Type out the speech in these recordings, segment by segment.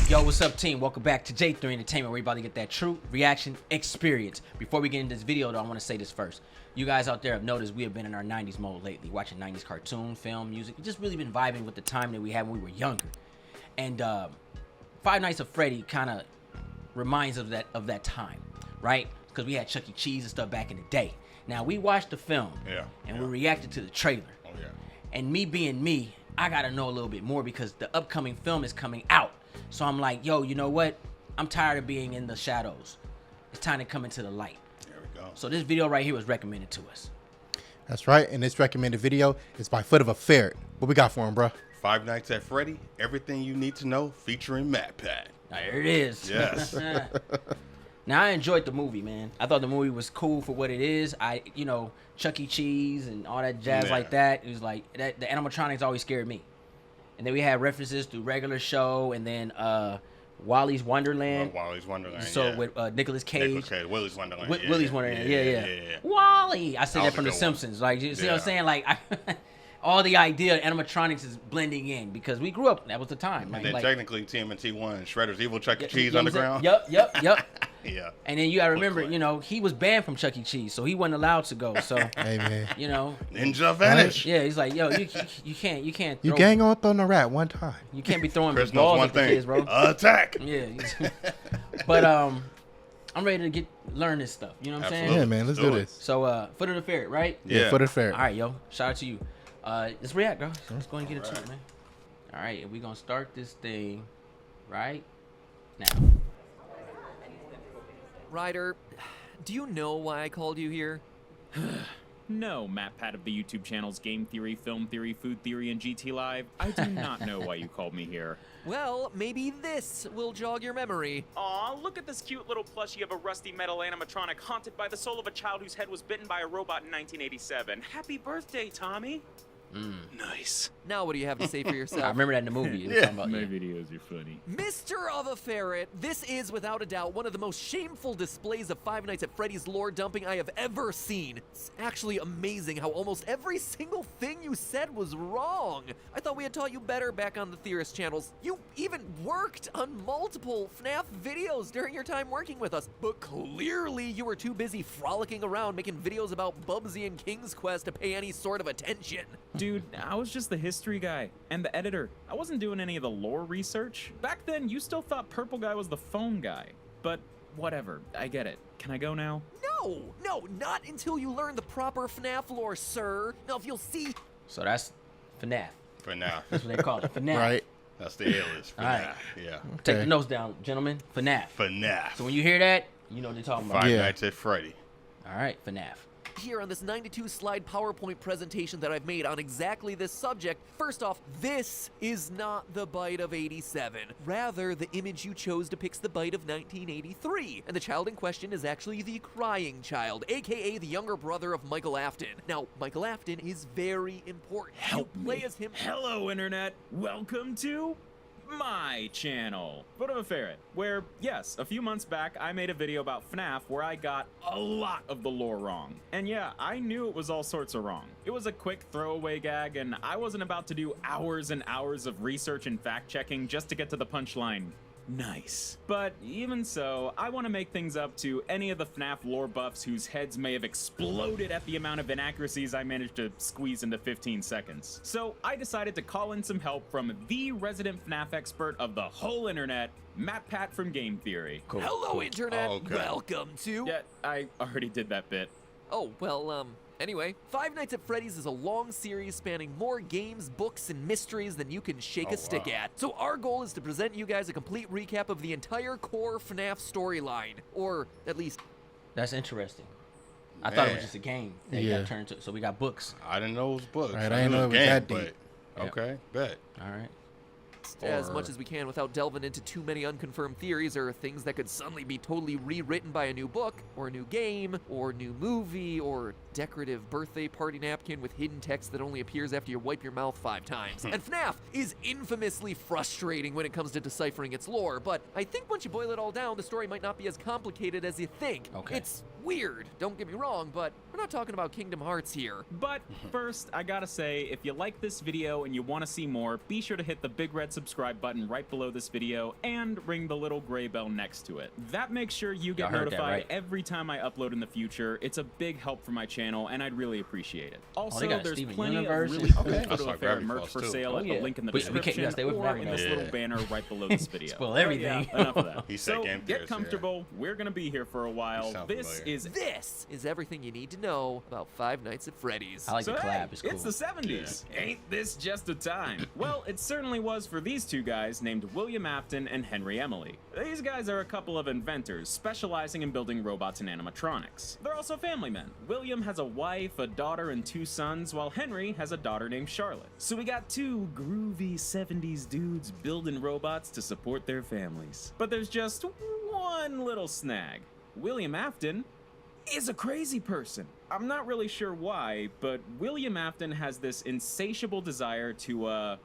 Yo, what's up, team? Welcome back to J3 Entertainment. We're about to get that true reaction experience. Before we get into this video, though, I want to say this first. You guys out there have noticed we have been in our 90s mode lately, watching 90s cartoon, film, music. We've just really been vibing with the time that we had when we were younger. And Five Nights at Freddy kind of reminds us of that time, right? Because we had Chuck E. Cheese and stuff back in the day. Now, we watched the film, and we reacted to the trailer. Oh, yeah. And me being me, I got to know a little bit more because the upcoming film is coming out. So I'm like, yo, you know what? I'm tired of being in the shadows. It's time to come into the light. There we go. So this video right here was recommended to us. That's right, and this recommended video is by FootofaFerret. What we got for him, bro? Five Nights at Freddy, everything you need to know, featuring MatPat. There it is. Yes. Now, I enjoyed the movie, man. I thought the movie was cool for what it is. Chuck E. Cheese and all that jazz like that. It was like, the animatronics always scared me. And then we had references to regular show and then Wally's Wonderland. Wally's Wonderland, So with Nicolas Cage. Willy's Wonderland. Willy's Wonderland, yeah. Wally! I said that from The Simpsons. Like, you see what I'm saying? Like, all the idea of animatronics is blending in because we grew up. That was the time. And then technically TMNT 1, Shredder's Evil Chuck E. Cheese you know Underground. Yep. Yeah. And then you gotta remember, he was banned from Chuck E. Cheese, so he wasn't allowed to go. So, Hey, man. Ninja vanish. Yeah, he's like, yo, you can't. You gang on throwing a rat one time. You can't be throwing Chris balls knows one at the thing. kids, bro. Attack. Yeah. But I'm ready to learn this stuff. You know what I'm saying? Yeah, man. Let's do this. So FootofaFerret, right? Yeah. FootofaFerret. All right, yo. Shout out to you. Let's react, bro. So let's go and get into it, man. All right, and we're gonna start this thing right now. Ryder, do you know why I called you here? No, MatPat of the YouTube channels Game Theory, Film Theory, Food Theory, and GT Live. I do not know why you called me here. Well, maybe this will jog your memory. Aw, look at this cute little plushie of a rusty metal animatronic haunted by the soul of a child whose head was bitten by a robot in 1987. Happy birthday, Tommy. Nice. Now what do you have to say for yourself? I remember that in the movie. My videos are funny. Mr. of a Ferret, this is without a doubt one of the most shameful displays of Five Nights at Freddy's lore dumping I have ever seen. It's actually amazing how almost every single thing you said was wrong. I thought we had taught you better back on the Theorist channels. You even worked on multiple FNAF videos during your time working with us, but clearly you were too busy frolicking around making videos about Bubsy and King's Quest to pay any sort of attention. Dude, I was just the history guy and the editor. I wasn't doing any of the lore research. Back then, you still thought Purple Guy was the phone guy. But whatever, I get it. Can I go now? No, not until you learn the proper FNAF lore, sir. Now, if you'll see... So that's FNAF. FNAF. That's what they call it, FNAF. Right. That's the alias. FNAF. All right. Yeah. Take the notes down, gentlemen. FNAF. FNAF. So when you hear that, you know what they're talking about. Five Nights at Freddy. All right, FNAF. Here on this 92-slide PowerPoint presentation that I've made on exactly this subject, first off, this is not the bite of 87. Rather, the image you chose depicts the bite of 1983, and the child in question is actually the crying child, aka the younger brother of Michael Afton. Now, Michael Afton is very important. Help you play me. as him. Hello, Internet. Welcome to my channel, FootofaFerret, where, yes, a few months back, I made a video about FNAF where I got a lot of the lore wrong. And yeah, I knew it was all sorts of wrong. It was a quick throwaway gag, and I wasn't about to do hours and hours of research and fact-checking just to get to the punchline. Nice. But even so, I want to make things up to any of the FNAF lore buffs whose heads may have exploded at the amount of inaccuracies I managed to squeeze into 15 seconds. So I decided to call in some help from the resident FNAF expert of the whole internet, MatPat from Game Theory. Cool. Hello, Internet. Okay. Welcome to... Yeah, I already did that bit. Oh, well, anyway, Five Nights at Freddy's is a long series spanning more games, books, and mysteries than you can shake a stick at. So our goal is to present you guys a complete recap of the entire core FNAF storyline. Or, at least... That's interesting. I thought it was just a game that Yeah. got turned to. So we got books. I didn't know it was books. Right, I didn't know it was that deep. But, okay, bet. All right. as much as we can without delving into too many unconfirmed theories or things that could suddenly be totally rewritten by a new book, or a new game, or new movie, or decorative birthday party napkin with hidden text that only appears after you wipe your mouth 5 times. And FNAF is infamously frustrating when it comes to deciphering its lore, but I think once you boil it all down, the story might not be as complicated as you think. Okay. It's weird, don't get me wrong, but we're not talking about Kingdom Hearts here. But first, I gotta say, if you like this video and you want to see more, be sure to hit the big red red subscribe button right below this video and ring the little gray bell next to it. That makes sure you get Y'all heard that, notified right? every time I upload in the future. It's a big help for my channel, and I'd really appreciate it. Also, they got a there's Steven plenty Universe of and really stuff. cool I saw FootofaFerret Gravity merch Falls, for too. sale Oh, at yeah. the link in the We can't- description yeah, stay away from or in everything. this Yeah. little banner right below this video. Spoil But everything. Yeah, enough of that. He said So Game get Theories, yeah. comfortable. We're gonna be here for a while. sound This familiar. is This is everything you need to know about Five Nights at Freddy's. I like the So, collab. hey, It's cool. It's the 70s. Ain't this just a time? Well, it certainly was for these two guys named William Afton and Henry Emily. These guys are a couple of inventors specializing in building robots and animatronics. They're also family men. William has a wife, a daughter, and 2 sons, while Henry has a daughter named Charlotte. So we got 2 groovy 70s dudes building robots to support their families. But there's just one little snag. William Afton is a crazy person. I'm not really sure why, but William Afton has this insatiable desire to,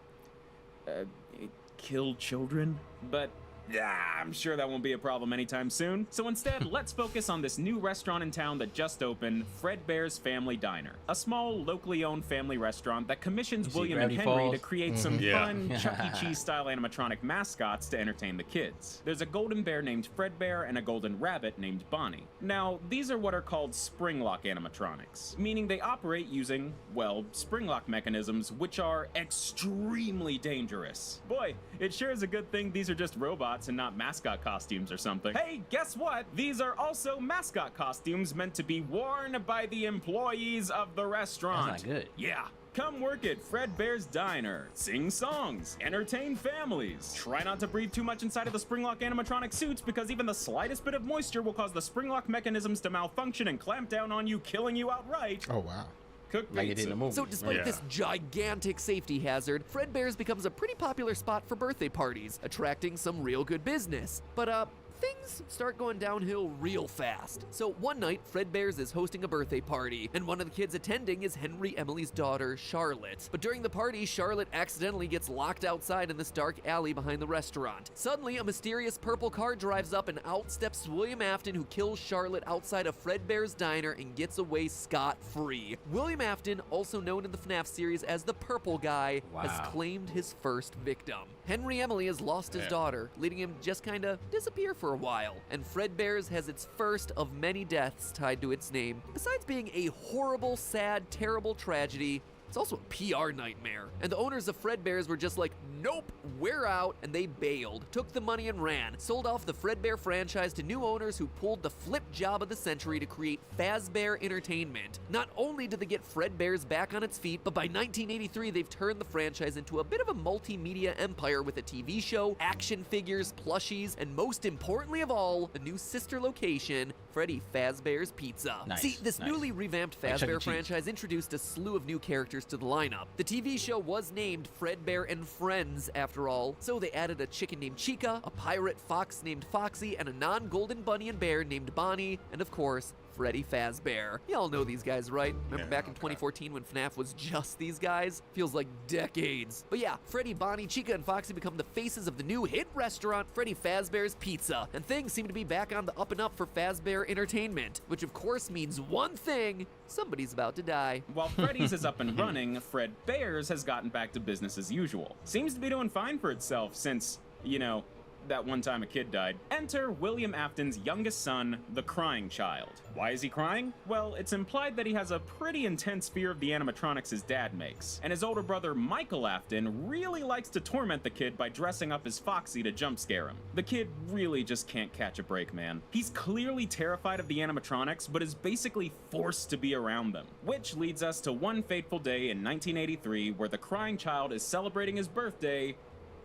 kill children. But I'm sure that won't be a problem anytime soon. So instead, let's focus on this new restaurant in town that just opened, Fredbear's Family Diner. A small, locally owned family restaurant that commissions You see William and Gravity Henry Falls? to create some Yeah. fun Chuck E. Cheese style animatronic mascots to entertain the kids. There's a golden bear named Fredbear and a golden rabbit named Bonnie. Now, these are what are called spring lock animatronics, meaning they operate using, well, spring lock mechanisms, which are extremely dangerous. Boy, it sure is a good thing these are just robots and not mascot costumes or something. Hey, guess what? These are also mascot costumes meant to be worn by the employees of the restaurant. That's not good. Yeah. Come work at Fredbear's Diner. Sing songs. Entertain families. Try not to breathe too much inside of the Springlock animatronic suits because even the slightest bit of moisture will cause the Springlock mechanisms to malfunction and clamp down on you, killing you outright. Oh, wow. Cook Like it did in pizza. the movie. So despite Yeah. this gigantic safety hazard, Fredbear's becomes a pretty popular spot for birthday parties, attracting some real good business. But things start going downhill real fast. So one night, Fredbear's is hosting a birthday party, and one of the kids attending is Henry Emily's daughter, Charlotte. But during the party, Charlotte accidentally gets locked outside in this dark alley behind the restaurant. Suddenly, a mysterious purple car drives up and out steps William Afton, who kills Charlotte outside of Fredbear's Diner and gets away scot-free. William Afton, also known in the FNAF series as the Purple Guy, has Wow. claimed his first victim. Henry Emily has lost his Yeah. daughter, leading him to just kinda disappear for a while. And Fredbear's has its first of many deaths tied to its name. Besides being a horrible, sad, terrible tragedy, it's also a PR nightmare. And the owners of Fredbear's were just like, nope, we're out, and they bailed, took the money and ran, sold off the Fredbear franchise to new owners who pulled the flip job of the century to create Fazbear Entertainment. Not only did they get Fredbear's back on its feet, but by 1983 they've turned the franchise into a bit of a multimedia empire with a TV show, action figures, plushies, and most importantly of all, a new sister location, Freddy Fazbear's Pizza. Nice, See, this nice. newly revamped Like Chuck E. Fazbear Cheese. franchise introduced a slew of new characters to the lineup. The TV show was named Fredbear and Friends, after all, so they added a chicken named Chica, a pirate fox named Foxy, and a non-golden bunny and bear named Bonnie, and of course, Freddy Fazbear. Y'all know these guys, right? Remember Yeah, back in okay. 2014 when FNAF was just these guys? Feels like decades. But yeah, Freddy, Bonnie, Chica, and Foxy become the faces of the new hit restaurant, Freddy Fazbear's Pizza. And things seem to be back on the up and up for Fazbear Entertainment, which of course means one thing: somebody's about to die. While Freddy's is up and running, Fredbear's has gotten back to business as usual. Seems to be doing fine for itself since, you know, that one time a kid died. Enter William Afton's youngest son, the crying child. Why is he crying? Well, it's implied that he has a pretty intense fear of the animatronics his dad makes, and his older brother Michael Afton really likes to torment the kid by dressing up as Foxy to jump scare him. The kid really just can't catch a break, man. He's clearly terrified of the animatronics, but is basically forced to be around them. Which leads us to one fateful day in 1983 where the crying child is celebrating his birthday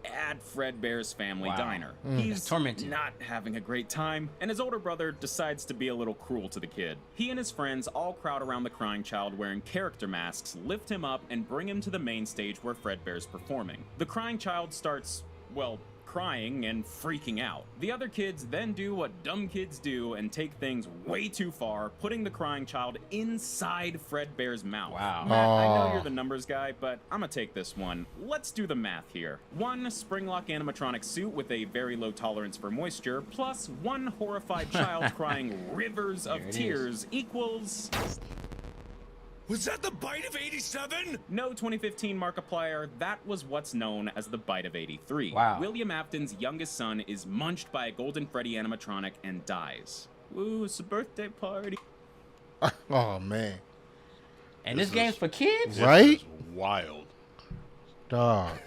at Fredbear's Family Wow. Diner. That's He's tormenting. not having a great time, and his older brother decides to be a little cruel to the kid. He and his friends all crowd around the crying child wearing character masks, lift him up, and bring him to the main stage where Fredbear's performing. The crying child starts, well, crying and freaking out. The other kids then do what dumb kids do and take things way too far, putting the crying child inside Fredbear's mouth. Wow. Matt, I know Aw. you're the numbers guy, but I'm gonna take this one. Let's do the math here. One Springlock animatronic suit with a very low tolerance for moisture, plus one horrified child crying rivers of There it is. tears equals... Was that the bite of 87? No 2015 Markiplier, that was what's known as the bite of 83. Wow. William Afton's youngest son is munched by a Golden Freddy animatronic and dies. Woo, it's a birthday party. Oh man, And this This game's is- for kids? This Right? is wild, dog.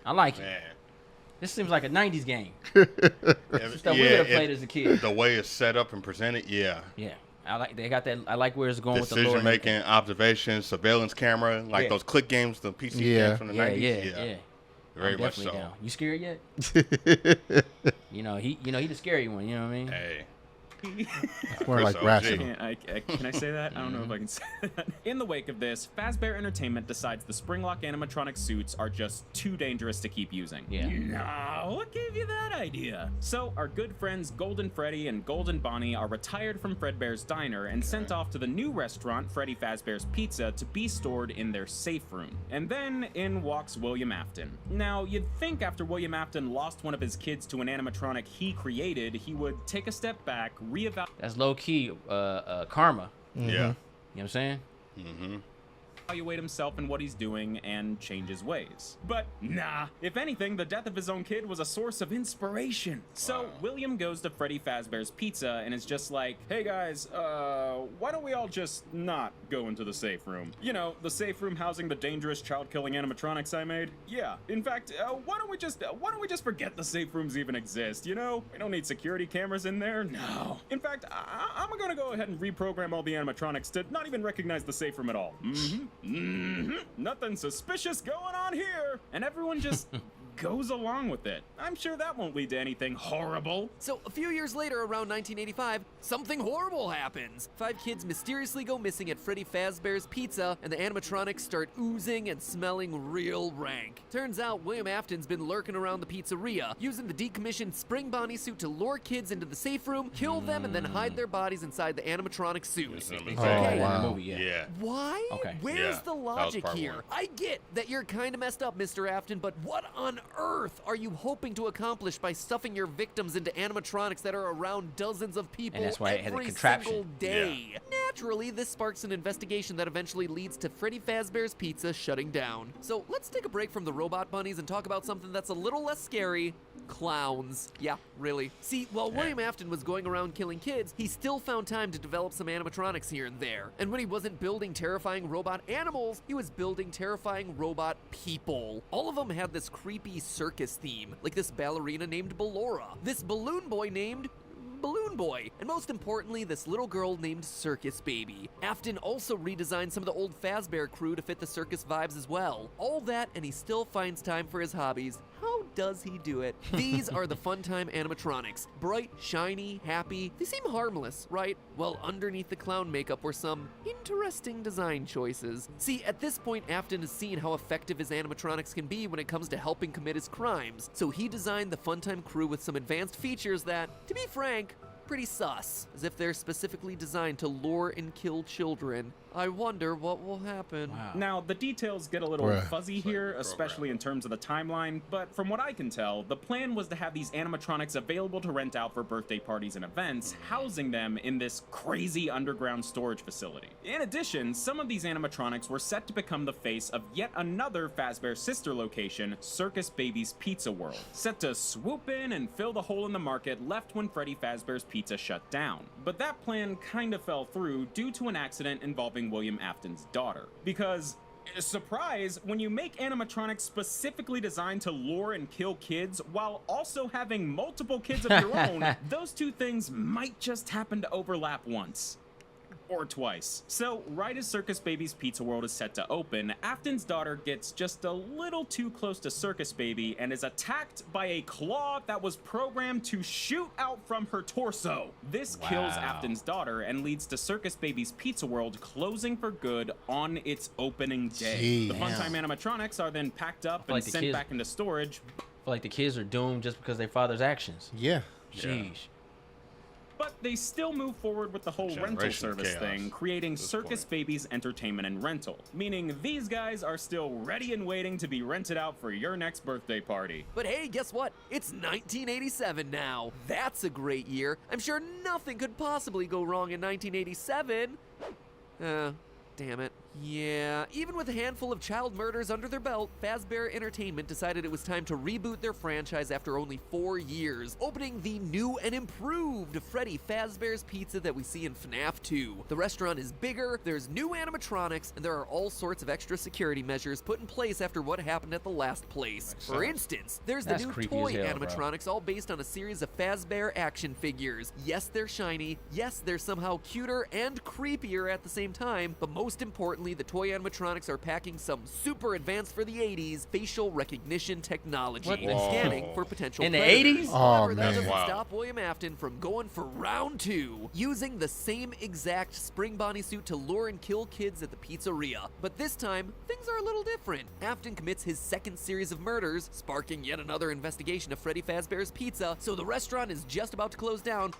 I like it. man. This seems like a 90s game. Stuff Stuff we would have played as a kid. The way it's set up and presented, yeah. Yeah. They got that. I like where it's going with the lore. Decision and everything. making, observation, surveillance camera, like Yeah. those click games, the PC Yeah. games from the Yeah, 90s. yeah. Very I'm much definitely so. down. You scared yet? He the scary one, you know what I mean? Hey. More like Chris OG. rational. Can I say that? I don't know if I can say that. In the wake of this, Fazbear Entertainment decides the Springlock animatronic suits are just too dangerous to keep using. Yeah. No, what gave you that idea? So our good friends Golden Freddy and Golden Bonnie are retired from Fredbear's Diner and sent off to the new restaurant, Freddy Fazbear's Pizza, to be stored in their safe room. And then in walks William Afton. Now, you'd think after William Afton lost one of his kids to an animatronic he created, he would take a step back, reevaluate That's low key karma. Yeah. You know what I'm saying? himself and what he's doing and change his ways. But nah, if anything, the death of his own kid was a source of inspiration. So William goes to Freddy Fazbear's Pizza and is just like, hey guys, why don't we all just not go into the safe room? You know, the safe room housing the dangerous child-killing animatronics I made? Yeah. In fact, why don't we just forget the safe rooms even exist, you know? We don't need security cameras in there. No. In fact, I'm gonna go ahead and reprogram all the animatronics to not even recognize the safe room at all. Nothing suspicious going on here. And everyone just goes along with it. I'm sure that won't lead to anything horrible. So, a few years later, around 1985, something horrible happens. 5 kids mysteriously go missing at Freddy Fazbear's Pizza, and the animatronics start oozing and smelling real rank. Turns out, William Afton's been lurking around the pizzeria, using the decommissioned Spring Bonnie suit to lure kids into the safe room, kill them, and then hide their bodies inside the animatronic suits. Yes, Exactly. Oh, In the wow. movie, yeah. Yeah. Why? Okay. Where's Yeah, the that was logic part here? one. I get that you're kind of messed up, Mr. Afton, but what on earth are you hoping to accomplish by stuffing your victims into animatronics that are around dozens of people And that's why it had the every contraption. single day? Naturally, this sparks an investigation that eventually leads to Freddy Fazbear's Pizza shutting down. So let's take a break from the robot bunnies and talk about something that's a little less scary. Clowns. Yeah, really. See, while William Afton was going around killing kids, he still found time to develop some animatronics here and there. And when he wasn't building terrifying robot animals, he was building terrifying robot people. All of them had this creepy circus theme, like this ballerina named Ballora, this balloon boy named Balloon Boy, and most importantly, this little girl named Circus Baby. Afton also redesigned some of the old Fazbear crew to fit the circus vibes as well. All that, and he still finds time for his hobbies. How does he do it? These are the Funtime animatronics. Bright, shiny, happy. They seem harmless, right? Well, underneath the clown makeup were some interesting design choices. See, at this point, Afton has seen how effective his animatronics can be when it comes to helping commit his crimes. So he designed the Funtime crew with some advanced features that, to be frank, pretty sus, as if they're specifically designed to lure and kill children. I wonder what will happen. Wow. Now, the details get a little Bruh. fuzzy here, especially in terms of the timeline, but from what I can tell, the plan was to have these animatronics available to rent out for birthday parties and events, housing them in this crazy underground storage facility. In addition, some of these animatronics were set to become the face of yet another Fazbear sister location, Circus Baby's Pizza World, set to swoop in and fill the hole in the market left when Freddy Fazbear's Pizza shut down. But that plan kind of fell through due to an accident involving William Afton's daughter. Because, surprise, when you make animatronics specifically designed to lure and kill kids while also having multiple kids of your own, those two things might just happen to overlap once. Or twice. So, right as Circus Baby's Pizza World is set to open, Afton's daughter gets just a little too close to Circus Baby and is attacked by a claw that was programmed to shoot out from her torso. This kills Afton's daughter and leads to Circus Baby's Pizza World closing for good on its opening day. Jeez. The Funtime animatronics are then packed up and like the sent kids- back into storage. I feel like the kids are doomed just because of their father's actions. Yeah. Sheesh. But they still move forward with the whole rental Generational service chaos thing, creating at this Circus point. Baby's Entertainment and Rental, meaning these guys are still ready and waiting to be rented out for your next birthday party. But hey, guess what? It's 1987 now. That's a great year. I'm sure nothing could possibly go wrong in 1987. damn it. Yeah, even with a handful of child murders under their belt, Fazbear Entertainment decided it was time to reboot their franchise after only 4 years, opening the new and improved Freddy Fazbear's Pizza that we see in FNAF 2. The restaurant is bigger, there's new animatronics, and there are all sorts of extra security measures put in place after what happened at the last place. For instance, there's the That's new creepy toy as hell, bro. animatronics all based on a series of Fazbear action figures. Yes, they're shiny, yes, they're somehow cuter and creepier at the same time, but most importantly, the toy animatronics are packing some super advanced for the 80s facial recognition technology What and the- scanning for potential In the predators. 80s? However, Oh, that man. doesn't Wow. stop William Afton from going for round 2, using the same exact spring Bonnie suit to lure and kill kids at the pizzeria. But this time, things are a little different. Afton commits his second series of murders, sparking yet another investigation of Freddy Fazbear's Pizza, so the restaurant is just about to close down.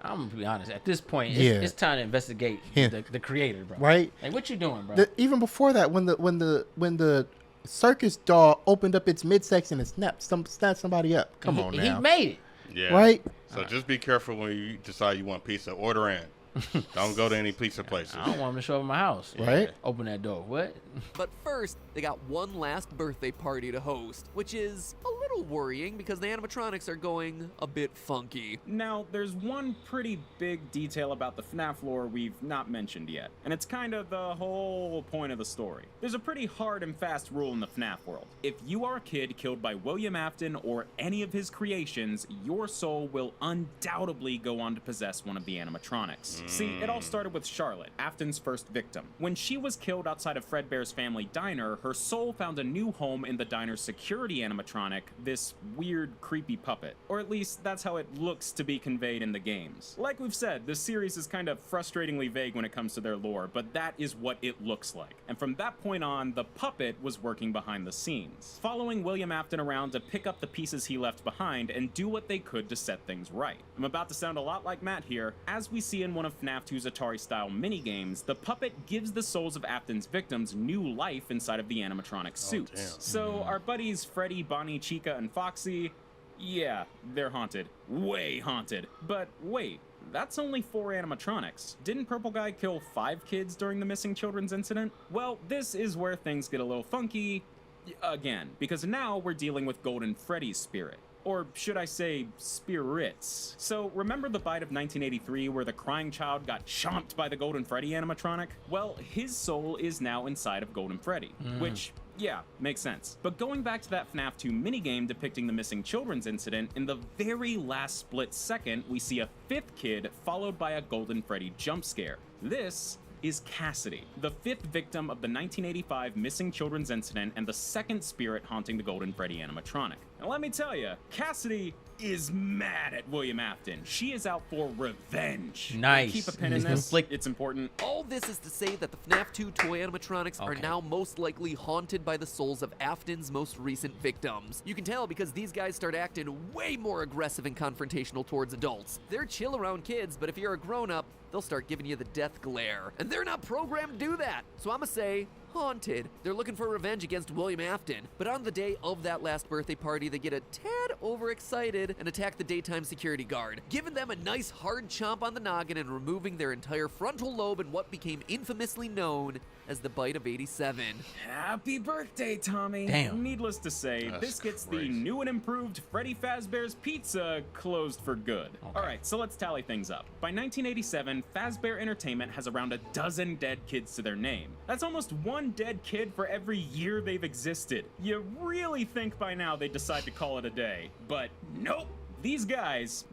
I'm gonna be honest. At this point, Yeah. it's time to investigate Yeah. the creator, bro. Right? Like, what you doing, bro? Even before that, when the circus doll opened up its midsection and snapped somebody up. Come on He now. made it. Yeah. Right? So just be careful when you decide you want pizza. Order in. Don't go to any pizza places. I don't want him to show up at my house. Right? Open that door. What? But first, they got one last birthday party to host, which is a little worrying because the animatronics are going a bit funky. Now, there's one pretty big detail about the FNAF lore we've not mentioned yet, and it's kind of the whole point of the story. There's a pretty hard and fast rule in the FNAF world. If you are a kid killed by William Afton or any of his creations, your soul will undoubtedly go on to possess one of the animatronics. See, it all started with Charlotte, Afton's first victim. When she was killed outside of Fredbear's family diner, her soul found a new home in the diner's security animatronic, this weird, creepy puppet. Or at least that's how it looks to be conveyed in the games. Like we've said, this series is kind of frustratingly vague when it comes to their lore, but that is what it looks like. And from that point on, the puppet was working behind the scenes, following William Afton around to pick up the pieces he left behind and do what they could to set things right. I'm about to sound a lot like Matt here. As we see in one of FNAF 2's Atari-style minigames, the puppet gives the souls of Afton's victims new life inside of the animatronic suits. damn. So our buddies Freddy, Bonnie, Chica, and Foxy, yeah, they're haunted. Way haunted. But wait, that's only 4 animatronics. Didn't Purple Guy kill 5 kids during the missing children's incident? Well, this is where things get a little funky again, because now we're dealing with Golden Freddy's spirit. Or should I say, spirits. So remember the bite of 1983 where the crying child got chomped by the Golden Freddy animatronic? Well, his soul is now inside of Golden Freddy, which, yeah, makes sense. But going back to that FNAF 2 minigame depicting the missing children's incident, in the very last split second, we see a 5th kid followed by a Golden Freddy jump scare. This is Cassidy, the 5th victim of the 1985 missing children's incident and the 2nd spirit haunting the Golden Freddy animatronic. Now let me tell you, Cassidy is mad at William Afton. She is out for revenge. Nice. Keep a pin in He's this. conflict- It's important. All this is to say that the FNAF 2 toy animatronics are Okay. now most likely haunted by the souls of Afton's most recent victims. You can tell because these guys start acting way more aggressive and confrontational towards adults. They're chill around kids, but if you're a grown-up, they'll start giving you the death glare. And they're not programmed to do that. So I'ma say, haunted. They're looking for revenge against William Afton. But on the day of that last birthday party, they get a tad overexcited and attack the daytime security guard, giving them a nice hard chomp on the noggin and removing their entire frontal lobe in what became infamously known as the bite of 87. Happy birthday, Tommy. Damn. Needless to say, That's this gets crazy. the new and improved Freddy Fazbear's Pizza closed for good. All right, so let's tally things up. By 1987, Fazbear Entertainment has around a dozen dead kids to their name. That's almost 1 dead kid for every year they've existed. You really think by now they'd decide to call it a day, but nope. These guys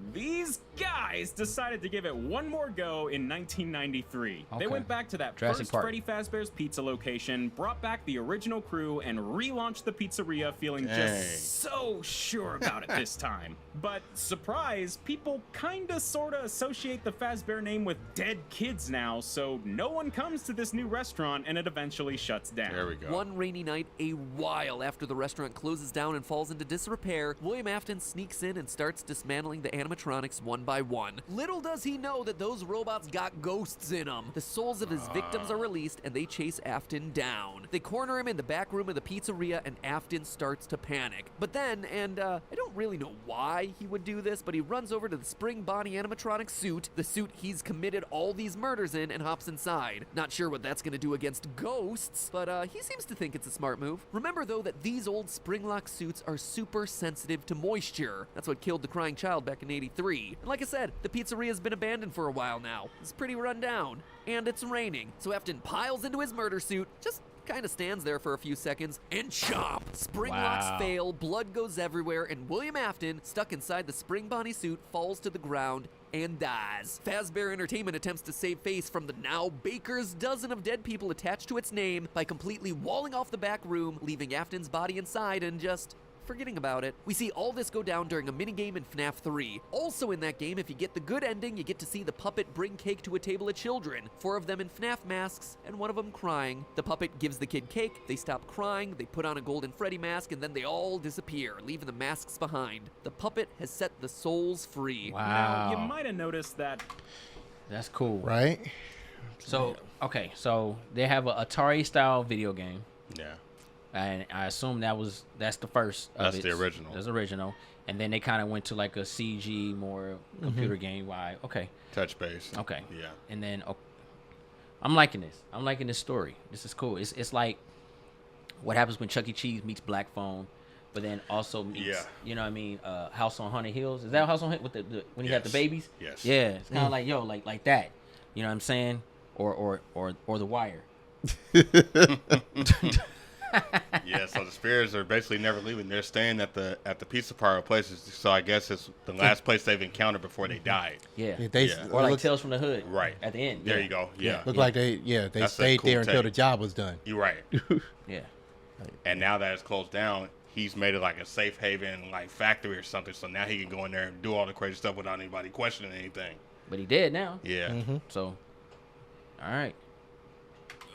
decided to give it one more go in 1993. They Okay. went back to that Jurassic first Park. Freddy Fazbear's Pizza location, brought back the original crew, and relaunched the pizzeria feeling Dang. just so sure about it this time. But surprise, people kinda sorta associate the Fazbear name with dead kids now, so no one comes to this new restaurant and it eventually shuts down. There we go. One rainy night, a while after the restaurant closes down and falls into disrepair, William Afton sneaks in and starts starts dismantling the animatronics one by one. Little does he know that those robots got ghosts in them. The souls of his victims are released and they chase Afton down. They corner him in the back room of the pizzeria and Afton starts to panic. But then, and I don't really know why he would do this, but he runs over to the Spring Bonnie animatronic suit, the suit he's committed all these murders in, and hops inside. Not sure what that's gonna do against ghosts, but he seems to think it's a smart move. Remember though that these old Springlock suits are super sensitive to moisture. That's what killed the crying child back in '83. And like I said, the pizzeria's been abandoned for a while now. It's pretty run down. And it's raining. So Afton piles into his murder suit, just kind of stands there for a few seconds, and chomp! Springlocks fail, blood goes everywhere, and William Afton, stuck inside the Spring Bonnie suit, falls to the ground and dies. Fazbear Entertainment attempts to save face from the now baker's dozen of dead people attached to its name by completely walling off the back room, leaving Afton's body inside and just forgetting about it. We see all this go down during a minigame in FNAF 3. Also in that game, if you get the good ending, you get to see the puppet bring cake to a table of children. 4 of them in FNAF masks, and 1 of them crying. The puppet gives the kid cake, they stop crying, they put on a golden Freddy mask, and then they all disappear, leaving the masks behind. The puppet has set the souls free. Wow. Now, you might have noticed that That's cool. Right? So, okay, so they have a Atari style video game. Yeah. And I assume that's the first of That's it. the original. That's original. And then they kind of went to like a CG, more computer game. Why? Okay. Touch base. Okay. Yeah. And then I'm liking this. I'm liking this story. This is cool. It's like what happens when Chuck E. Cheese meets Black Phone, but then also meets, you know what I mean, House on Haunted Hills. Is that House on with the when you have the babies? Yes. Yeah. It's kind of like like that. You know what I'm saying? Or The Wire. Yeah, so the spirits are basically never leaving. They're staying at the pizza parlor places. So I guess it's the last place they've encountered before they died. Yeah. Yeah. Or like Tales from the Hood. Right. At the end. There you go. Yeah. Look like they That's a stayed cool there until take. the job was done. You're right. Yeah. And now that it's closed down, he's made it like a safe haven, like factory or something. So now he can go in there and do all the crazy stuff without anybody questioning anything. But he dead now. Yeah. So, all right.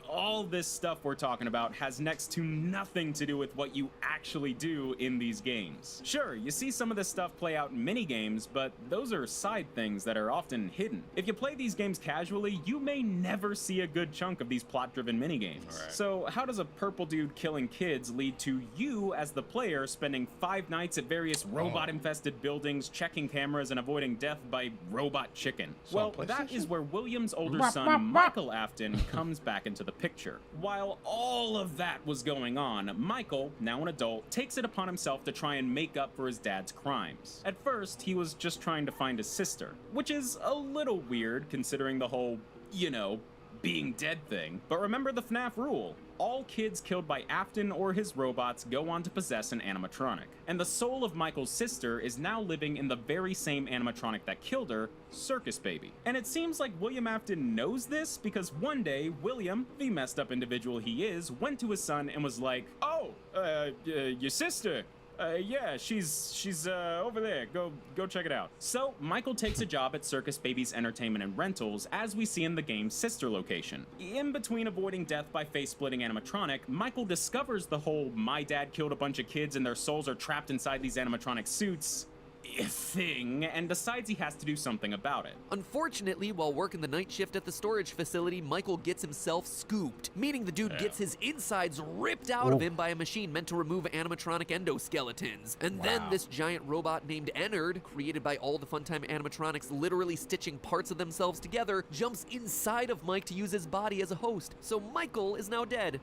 all this stuff we're talking about has next to nothing to do with what you actually do in these games. Sure, you see some of this stuff play out in mini-games, but those are side things that are often hidden. If you play these games casually, you may never see a good chunk of these plot-driven mini-games. Right. So how does a purple dude killing kids lead to you as the player spending 5 nights at various robot-infested buildings, checking cameras, and avoiding death by robot chicken? Well, that is where William's older son, Michael Afton, comes back into the picture. While all of that was going on, Michael, now an adult, takes it upon himself to try and make up for his dad's crimes. At first, he was just trying to find his sister, which is a little weird considering the whole, you know, being dead thing. But remember the FNAF rule. All kids killed by Afton or his robots go on to possess an animatronic. And the soul of Michael's sister is now living in the very same animatronic that killed her, Circus Baby. And it seems like William Afton knows this because one day, William, the messed up individual he is, went to his son and was like, "Oh, your sister. Yeah, she's over there. Go check it out." So Michael takes a job at Circus Baby's Entertainment and Rentals, as we see in the game's sister location. In between avoiding death by face-splitting animatronic, Michael discovers the whole "my dad killed a bunch of kids and their souls are trapped inside these animatronic suits" thing, and decides he has to do something about it. Unfortunately, while working the night shift at the storage facility, Michael gets himself scooped, meaning the dude gets his insides ripped out of him by a machine meant to remove animatronic endoskeletons. And then this giant robot named Ennard, created by all the Funtime animatronics literally stitching parts of themselves together, jumps inside of Mike to use his body as a host. So Michael is now dead.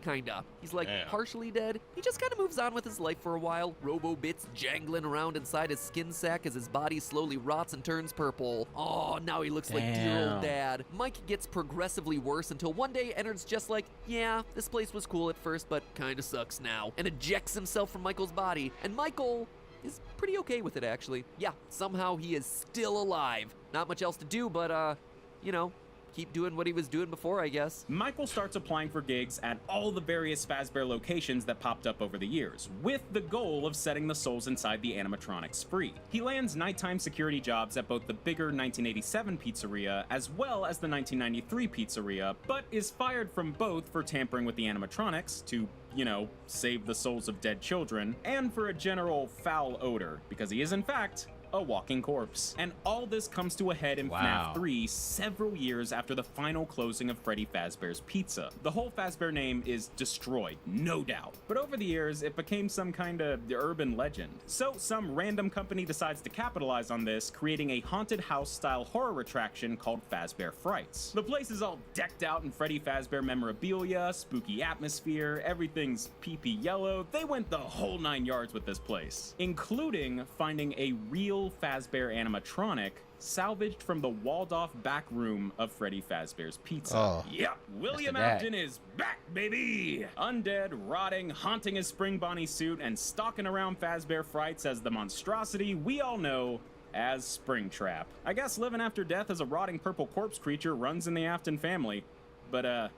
Kinda. He's like partially dead. He just kind of moves on with his life for a while. Robo bits jangling around inside his skin sack as his body slowly rots and turns purple. Oh, now he looks like dear old dad. Mike gets progressively worse until one day Ennard's just like, "Yeah, this place was cool at first, but kinda sucks now," and ejects himself from Michael's body. And Michael is pretty okay with it, actually. Yeah, somehow he is still alive. Not much else to do, but, you know, keep doing what he was doing before, I guess. Michael starts applying for gigs at all the various Fazbear locations that popped up over the years, with the goal of setting the souls inside the animatronics free. He lands nighttime security jobs at both the bigger 1987 pizzeria as well as the 1993 pizzeria, but is fired from both for tampering with the animatronics, to you know, save the souls of dead children, and for a general foul odor, because he is in fact a walking corpse. And all this comes to a head in Wow. FNAF 3 several years after the final closing of Freddy Fazbear's Pizza. The whole Fazbear name is destroyed, no doubt. But over the years, it became some kind of urban legend. So some random company decides to capitalize on this, creating a haunted house-style horror attraction called Fazbear Frights. The place is all decked out in Freddy Fazbear memorabilia, spooky atmosphere, everything's pee-pee yellow. They went the whole 9 yards with this place, including finding a real Fazbear animatronic salvaged from the walled-off back room of Freddy Fazbear's Pizza. Oh. Yep, William dad. Afton is back, baby! Undead, rotting, haunting his spring Bonnie suit, and stalking around Fazbear Frights as the monstrosity we all know as Springtrap. I guess living after death as a rotting purple corpse creature runs in the Afton family, but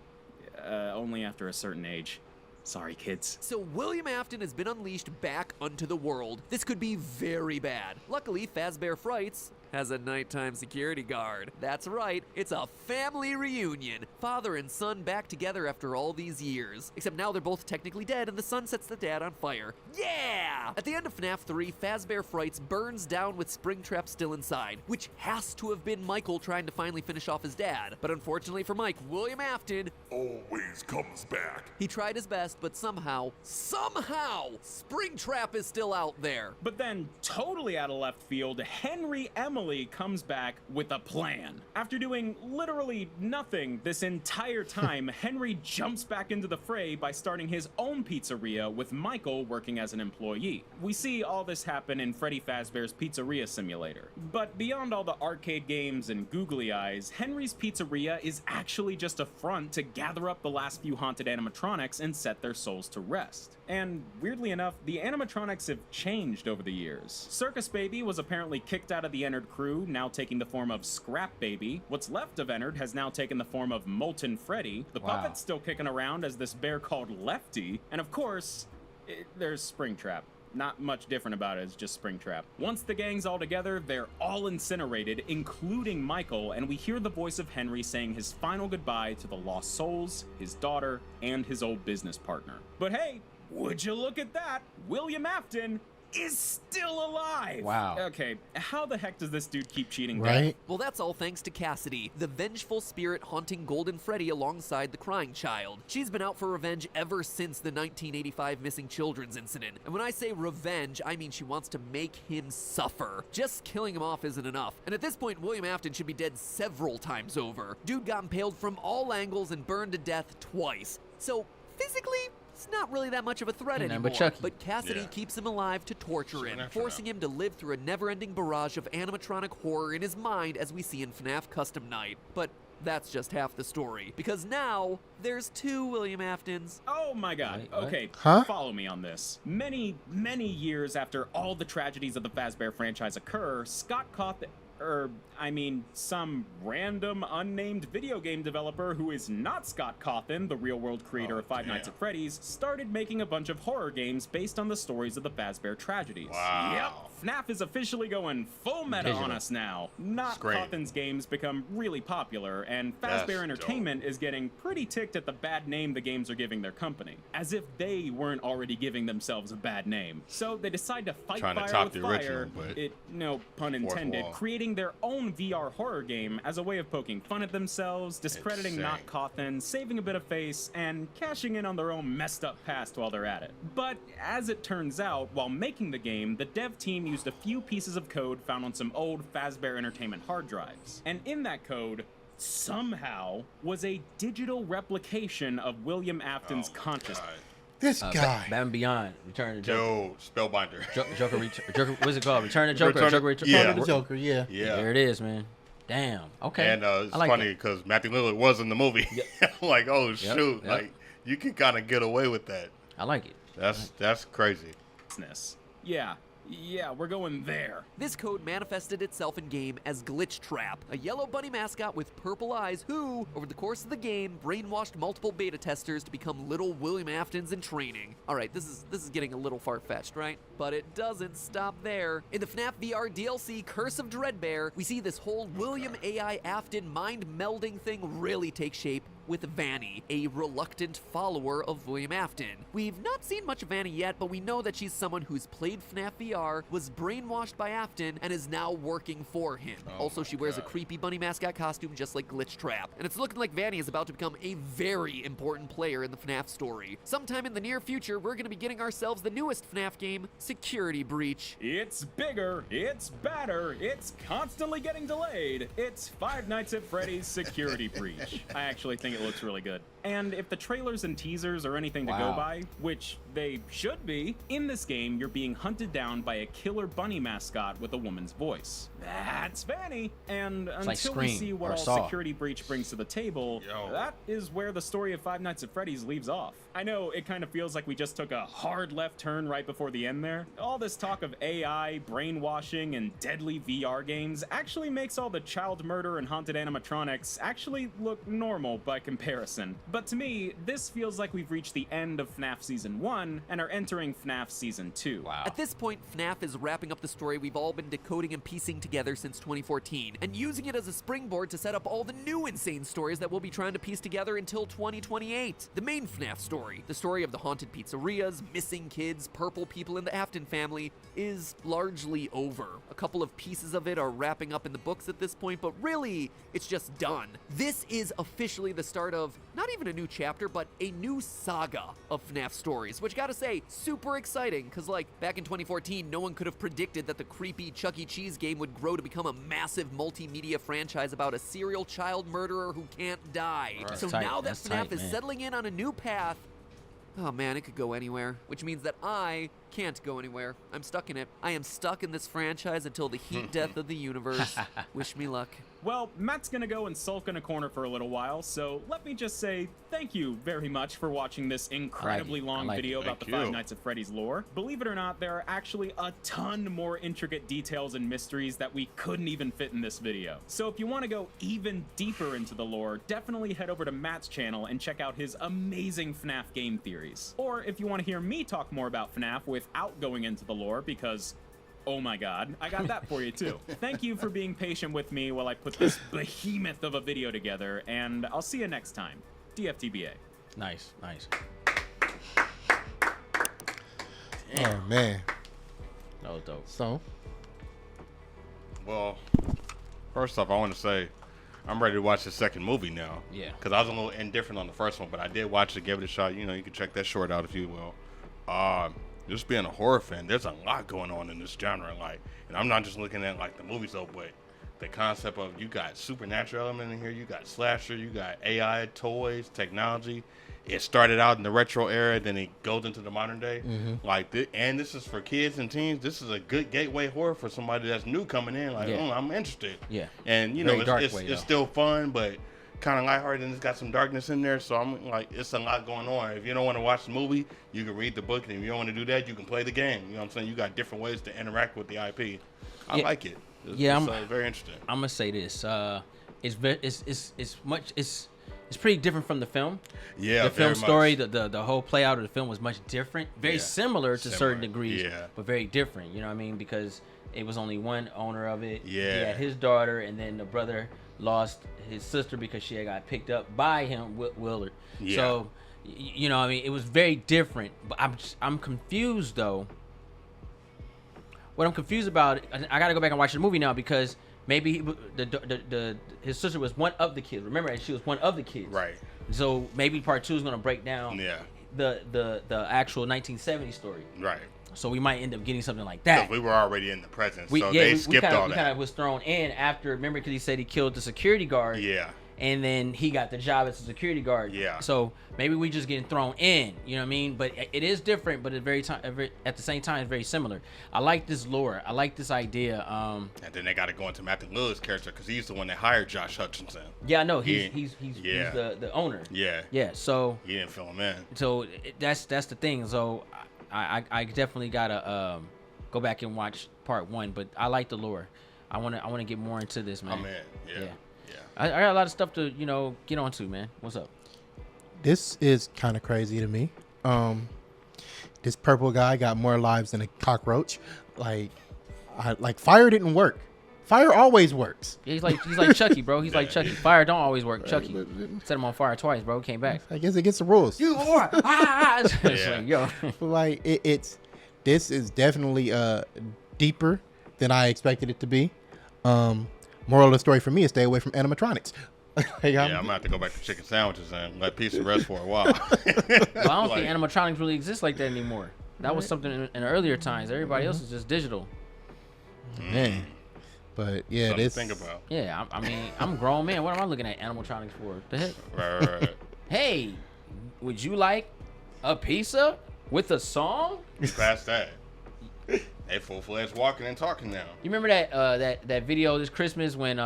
only after a certain age. Sorry, kids. So William Afton has been unleashed back onto the world. This could be very bad. Luckily, Fazbear Frights has a nighttime security guard. That's right, it's a family reunion. Father and son back together after all these years. Except now they're both technically dead and the son sets the dad on fire. Yeah! At the end of FNAF 3, Fazbear Frights burns down with Springtrap still inside, which has to have been Michael trying to finally finish off his dad. But unfortunately for Mike, William Afton, Always comes back. he tried his best, but somehow, Springtrap is still out there. But then, totally out of left field, Henry Emily comes back with a plan. After doing literally nothing this entire time, Henry jumps back into the fray by starting his own pizzeria with Michael working as an employee. We see all this happen in Freddy Fazbear's Pizzeria Simulator. But beyond all the arcade games and googly eyes, Henry's Pizzeria is actually just a front to gather up the last few haunted animatronics and set their souls to rest. And weirdly enough, the animatronics have changed over the years. Circus Baby was apparently kicked out of the Ennard crew, now taking the form of Scrap Baby. What's left of Ennard has now taken the form of Molten Freddy. The Wow. puppet's still kicking around as this bear called Lefty. And of course, there's Springtrap. Not much different about it, it's just Springtrap. Once the gang's all together, they're all incinerated, including Michael, and we hear the voice of Henry saying his final goodbye to the lost souls, his daughter, and his old business partner. But hey, would you look at that? William Afton is still alive! Wow. Okay, how the heck does this dude keep cheating death? Right? Well, that's all thanks to Cassidy, the vengeful spirit haunting Golden Freddy alongside the crying child. She's been out for revenge ever since the 1985 missing children's incident. And when I say revenge, I mean she wants to make him suffer. Just killing him off isn't enough. And at this point, William Afton should be dead several times over. Dude got impaled from all angles and burned to death twice. So, physically, it's not really that much of a threat Ain't nothing anymore. but Chucky. But Cassidy Yeah. keeps him alive to torture him, Supernatural. forcing him to live through a never-ending barrage of animatronic horror in his mind as we see in FNAF Custom Night. But that's just half the story, because now there's 2 William Aftons. Oh my god. Wait, what? Okay, Huh? follow me on this. Many years after all the tragedies of the Fazbear franchise occur, Scott Cawthon, some random unnamed video game developer who is not Scott Cawthon, the real-world creator Oh, of Five Nights damn. at Freddy's, started making a bunch of horror games based on the stories of the Fazbear tragedies. Wow. Yep, FNAF is officially going full meta Digital. on us now. Not Great. Cawthon's games become really popular, and That's Fazbear Entertainment is getting pretty ticked at the bad name the games are giving their company, as if they weren't already giving themselves a bad name. So they decide to fight Trying to fire top with the fire, original, but no pun intended, wall. creating their own VR horror game as a way of poking fun at themselves, discrediting Insane. not Cawthon, saving a bit of face, and cashing in on their own messed up past while they're at it. But as it turns out, while making the game, the dev team used a few pieces of code found on some old Fazbear Entertainment hard drives. And in that code, somehow, was a digital replication of William Afton's Oh my consciousness. God. This guy. Batman Beyond, Return to Joker. Joe Spellbinder. Joker, what's it called? Return to Joker. Return to- Joker, Return yeah. The Joker, yeah. Yeah. There it is, man. Damn. Okay. And it's I like funny that. because Matthew Lillard was in the movie. Like, oh shoot, yep. like you can kind of get away with that. I like it. That's crazy. Yeah, we're going there. This code manifested itself in-game as Glitch Trap, a yellow bunny mascot with purple eyes who, over the course of the game, brainwashed multiple beta testers to become little William Aftons in training. Alright, this is getting a little far-fetched, right? But it doesn't stop there. In the FNAF VR DLC Curse of Dreadbear, we see this whole William AI Afton mind-melding thing really take shape with Vanny, a reluctant follower of William Afton. We've not seen much of Vanny yet, but we know that she's someone who's played FNAF VR, was brainwashed by Afton, and is now working for him. Also, she wears a creepy bunny mascot costume just like Glitch Trap, and it's looking like Vanny is about to become a very important player in the FNAF story. Sometime in the near future, we're going to be getting ourselves the newest FNAF game, Security Breach. It's bigger, it's badder, it's constantly getting delayed. It's Five Nights at Freddy's Security Breach. I actually think it looks really good. And if the trailers and teasers are anything to go by, which they should be, in this game you're being hunted down by a killer bunny mascot with a woman's voice. That's Vanny. And until we see what all Security Breach brings to the table, that is where the story of Five Nights at Freddy's leaves off. I know it kind of feels like we just took a hard left turn right before the end there. All this talk of AI, brainwashing, and deadly VR games actually makes all the child murder and haunted animatronics actually look normal by comparison. But to me, this feels like we've reached the end of FNAF Season 1 and are entering FNAF Season 2. Wow. At this point, FNAF is wrapping up the story we've all been decoding and piecing together since 2014, and using it as a springboard to set up all the new insane stories that we'll be trying to piece together until 2028. The main FNAF story, the story of the haunted pizzerias, missing kids, purple people in the Afton family, is largely over. A couple of pieces of it are wrapping up in the books at this point, but really, it's just done. This is officially the start of not even a new chapter, but a new saga of FNAF stories, which gotta say, super exciting, because like, back in 2014, no one could have predicted that the creepy Chuck E. Cheese game would grow to become a massive multimedia franchise about a serial child murderer who can't die. Right. So now that FNAF is settling in on a new path, oh man, it could go anywhere, which means that I can't go anywhere. I'm stuck in it. I am stuck in this franchise until the heat death of the universe. Wish me luck. Well, Matt's gonna go and sulk in a corner for a little while, so let me just say thank you very much for watching this incredibly long video about the Five Nights at Freddy's lore. Believe it or not, there are actually a ton more intricate details and mysteries that we couldn't even fit in this video. So if you want to go even deeper into the lore, definitely head over to Matt's channel and check out his amazing FNAF game theories. Or if you want to hear me talk more about FNAF without going into the lore, because oh my god, I got that for you too. Thank you for being patient with me while I put this behemoth of a video together, and I'll see you next time. DFTBA. Nice, nice. Oh man. That was dope. So, Well, first off, I want to say I'm ready to watch the second movie now. Yeah. Because I was a little indifferent on the first one, but I did watch it, gave it a shot. You know, you can check that short out if you will. Just being a horror fan, there's a lot going on in this genre. Like, and I'm not just looking at like the movies though, but the concept of you got supernatural element in here, you got slasher, you got AI, toys, technology. It started out in the retro era, then it goes into the modern day. Like, and this is for kids and teens. This is a good gateway horror for somebody that's new coming in. Like, I'm interested. Yeah. And you know, it's still fun, but kind of lighthearted, and it's got some darkness in there. So I'm like, it's a lot going on. If you don't want to watch the movie, you can read the book, and if you don't want to do that, you can play the game. You know what I'm saying? You got different ways to interact with the IP. I like it. It's very interesting. I'm gonna say this. It's pretty different from the film. Yeah, the film story, the whole play out of the film was much different. Very similar to certain degrees, but very different. You know what I mean? Because it was only one owner of it. Yeah. He had his daughter, and then the brother lost his sister because she had got picked up by him, Willard. Yeah. So, you know, I mean, it was very different. But I'm confused though. What I'm confused about, I got to go back and watch the movie now because maybe his sister was one of the kids. Remember, she was one of the kids. Right. So maybe part 2 is going to break down the actual 1970 story. Right. So we might end up getting something like that. We were already in the present, so they skipped all that. We kind of was thrown in after, remember, because he said he killed the security guard. Yeah. And then he got the job as a security guard. Yeah. So maybe we just getting thrown in, you know what I mean? But it is different, but at the same time, it's very similar. I like this lore. I like this idea. And then they got to go into Matthew Lillard's character because he's the one that hired Josh Hutcherson. Yeah, I know. He's the owner. Yeah. Yeah. So he didn't fill him in. So that's the thing. So I definitely gotta go back and watch part 1. But I like the lore. I wanna get more into this, man. I'm in. Yeah. I got a lot of stuff to, get onto, man. What's up? This is kind of crazy to me. This purple guy got more lives than a cockroach. Like fire didn't work. Fire always works. Yeah, he's like Chucky, bro. He's like Chucky. Fire don't always work. Chucky set him on fire twice, bro. Came back. I guess against the rules. You are. It's like, yo. But like this is definitely deeper than I expected it to be. Moral of the story for me is stay away from animatronics. Yeah, I'm gonna have to go back to chicken sandwiches and let pizza rest for a while. Well, I don't think animatronics really exist like that anymore. That was something in earlier times. Everybody else is just digital. Man. But yeah, Something this to think about. Yeah, I mean, I'm a grown man. What am I looking at animatronics for? The heck? Right. Hey, would you like a pizza with a song? Past that. They full-fledged walking and talking now. You remember that video this Christmas when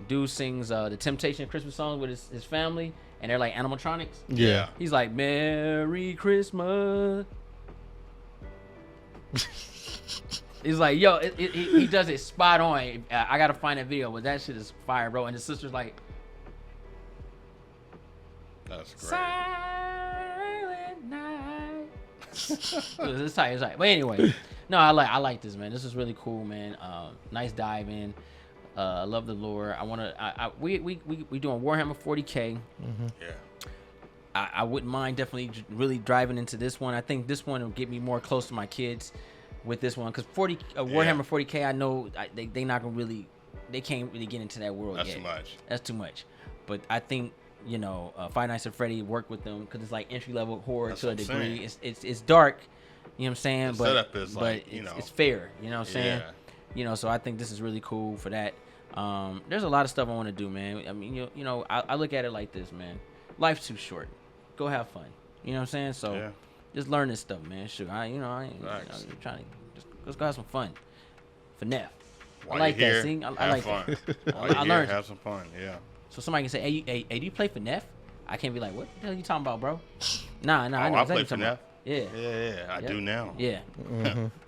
dude sings the Temptation Christmas song with his family and they're like animatronics? Yeah. He's like, Merry Christmas. He's like, yo, he does it spot on. I gotta find that video, but that shit is fire, bro. And his sister's like, That's great. Silent night. It's tight. But anyway, no, I like this, man. This is really cool, man. Nice dive in. I love the lore. We doing Warhammer 40K. Yeah. I wouldn't mind definitely really driving into this one. I think this one will get me more close to my kids with this one because Warhammer 40K. I know they not gonna really, they can't really get into that world That's yet. too much. That's too much. But I think Five Nights at Freddy work with them because it's like entry level horror to a degree. It's dark. You know what I'm saying? The setup is like, it's fair. You know what I'm saying? Yeah. So I think this is really cool for that. There's a lot of stuff I want to do, man. I mean, I look at it like this, man. Life's too short. Go have fun. You know what I'm saying? So just learn this stuff, man. Shoot, I ain't trying to just go have some fun. FNAF. I like that. See, I like fun. that. I learned. Have some fun. Yeah. So somebody can say, hey, do you play FNAF? I can't be like, what the hell are you talking about, bro? Nah, I know I exactly play what you're talking FNAF. about. Yeah, I do now. Yeah.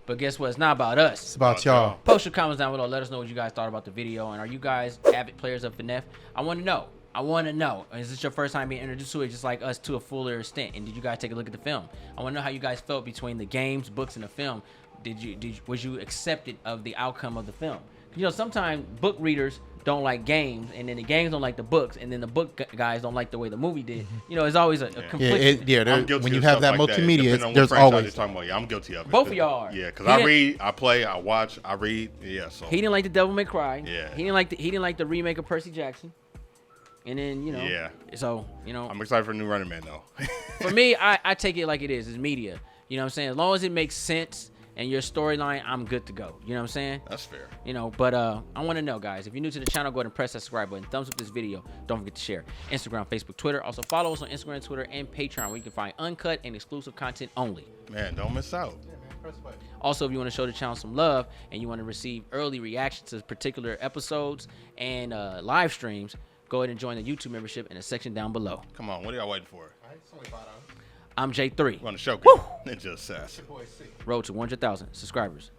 But guess what? It's not about us. It's about y'all. Post your comments down below. Let us know what you guys thought about the video. And are you guys avid players of FNAF? I want to know. Is this your first time being introduced to it, just like us, to a fuller extent? And did you guys take a look at the film? I want to know how you guys felt between the games, books, and the film. Was you accepted of the outcome of the film? Sometimes book readers don't like games, and then the games don't like the books, and then the book guys don't like the way the movie did. It's always a conflict. When you have that multimedia, there's always. Talking about. Yeah, I'm guilty of it. Both of y'all are. Yeah, because I read, I play, I watch, I read. Yeah, so he didn't like the Devil May Cry. Yeah, he didn't like the remake of Percy Jackson. And then yeah. So I'm excited for a new Running Man though. For me, I take it like it is. It's media. You know what I'm saying? As long as it makes sense and your storyline, I'm good to go. You know what I'm saying? That's fair. But I want to know, guys, if you're new to the channel, go ahead and press that subscribe button. Thumbs up this video. Don't forget to share. Instagram, Facebook, Twitter. Also follow us on Instagram, Twitter, and Patreon, where you can find uncut and exclusive content only. Man, don't miss out. Also, if you want to show the channel some love and you want to receive early reactions to particular episodes and live streams, go ahead and join the YouTube membership in the section down below. Come on, what are y'all waiting for? I'm J3. We're on the show. Ninja Assassin. Road to 100,000 subscribers.